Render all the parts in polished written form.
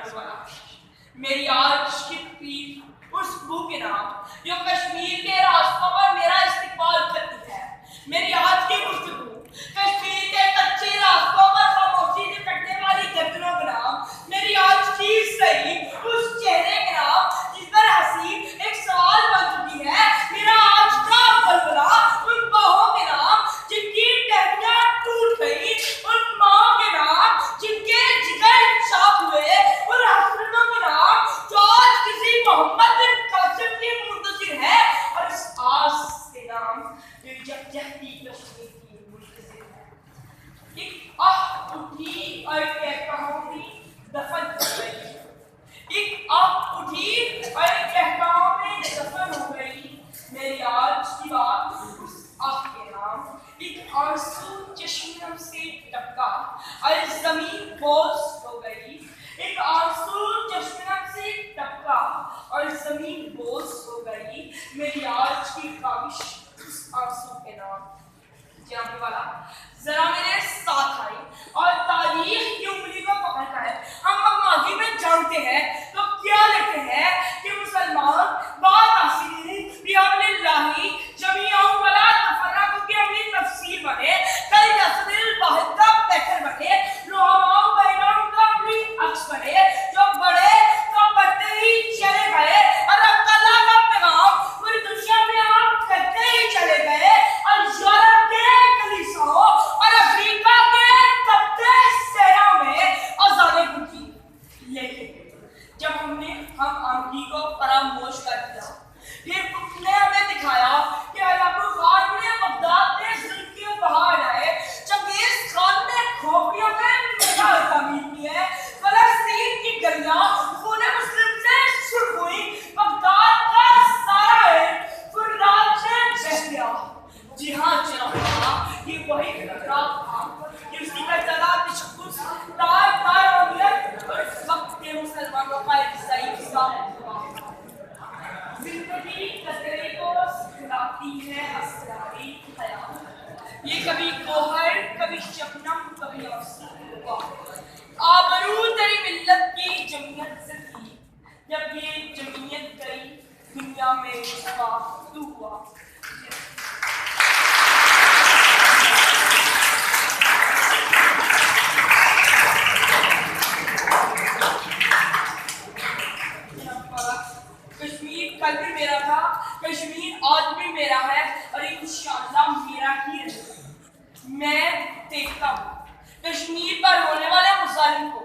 کرنے والا میری آج کی تقریر اس بو کے نام جو کشمیر کے راستوں پر میرا استقبال کرتی ہے. میری آج کی گفتگو کشمیر کے کچے راستوں پر خاموشی سے کٹنے والی گردنوں کا نام. میری آج کی صحیح اس چہرے کے نام جس پر ہنسی ایک سوال بن چکی ہے. میرا آج کا بلبلا ان باہوں کے نام جن کی ٹہنیاں ٹوٹ گئی, ان ماؤں کے نام جن کے جگر چاک ہوئے, ان حسرتوں کے نام جو آج کسی محمد بن قاسم کی منتظر ہے, اور اس آس کے نام جو جہتی کشمیر کی منتظر ہے. ایک آہ اٹھی اور کہکاہوں میں دفن ہو گئی. ایک آہ اٹھی اور کہکاہوں میں دفن ہو گئی. میری آج کی بات اس آہ کے نام ایک آنسو چشمم سے ٹپکا اور زمین بوس ہو گئی. ایک آنسو چشمم سے ٹپکا اور زمین بوس ہو گئی. میری آج کی کاوش اس آنسو کے نام. جاننے والا ذرا میرے ساتھ آئی اور تاریخ کی انگلی کو پکڑ کر ہم ماضی میں جانتے ہیں تو کیا لیتے ہیں کہ مسلمان بعد آسین بیابن اللہ جمیعہ ولا تفرقوا کی اپنی تفسیر بنے, کل جسد الواحد کا پیکر بنے, رحماء بینہم کا اپنی عکس بنے, جو بڑے تو بڑھتے ہی چلے گئے اور اللہ کا پیغام پوری دنیا میں آپ کرتے ہی چلے گئے, اور یورپ کے کلیساؤں اور افریقہ کے تپتے صحرا میں آزادی پھوٹی. لیکن جب ہم آنکھی کو فراموش کر دیا, پھر اس نے ہمیں دکھایا کہ علاقہ خان نے بغداد میں ظلم کی بہار آئے, چنگیز خان نے کھوپڑیوں میں میلا تعمیر کی ہے, فلسطین کی گلیاں خون مسلم سے سرخ ہوئی, بغداد کا سارا علم فرات سے بہہ گیا. جی ہاں جناب, یہ وہی فرات تھا کہ اس کی پیدادا تشخص تار ہوگیت اور اس وقت کے مسلمانوں کا ایک صحیح حصہ ہوا. زندگی قطرے کو سکھلاتی ہے اسراری حیات, یہ کبھی گوہر کبھی شبنم کبھی آنسو ہوا. آبرو تیری ملت کی جمعیت سے تھی, جب یہ جمعیت گئی دنیا میں رسوا تو ہوا. کشمیر کل بھی میرا تھا, کشمیر آج بھی میرا ہے, اور انشاءاللہ میرا ہی رہے گا. میں دیکھتا ہوں کشمیر پر ہونے والے مظالم کو,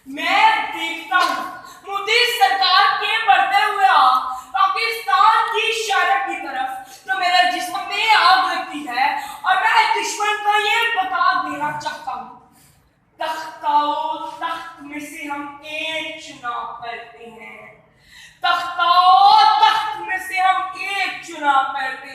میں دیکھتا ہوں مودی سرکار کے بڑھتے ہوئے پاکستان کی شارک کی طرف, تو میرے جسم میں آگ لگتی ہے, اور میں دشمن کو یہ بتا دینا چاہتا ہوں, تخت آؤ تخت میں سے ہم ایک چناؤ کرتے ہیں, تخت آؤ تخت میں سے ہم ایک چناؤ کرتے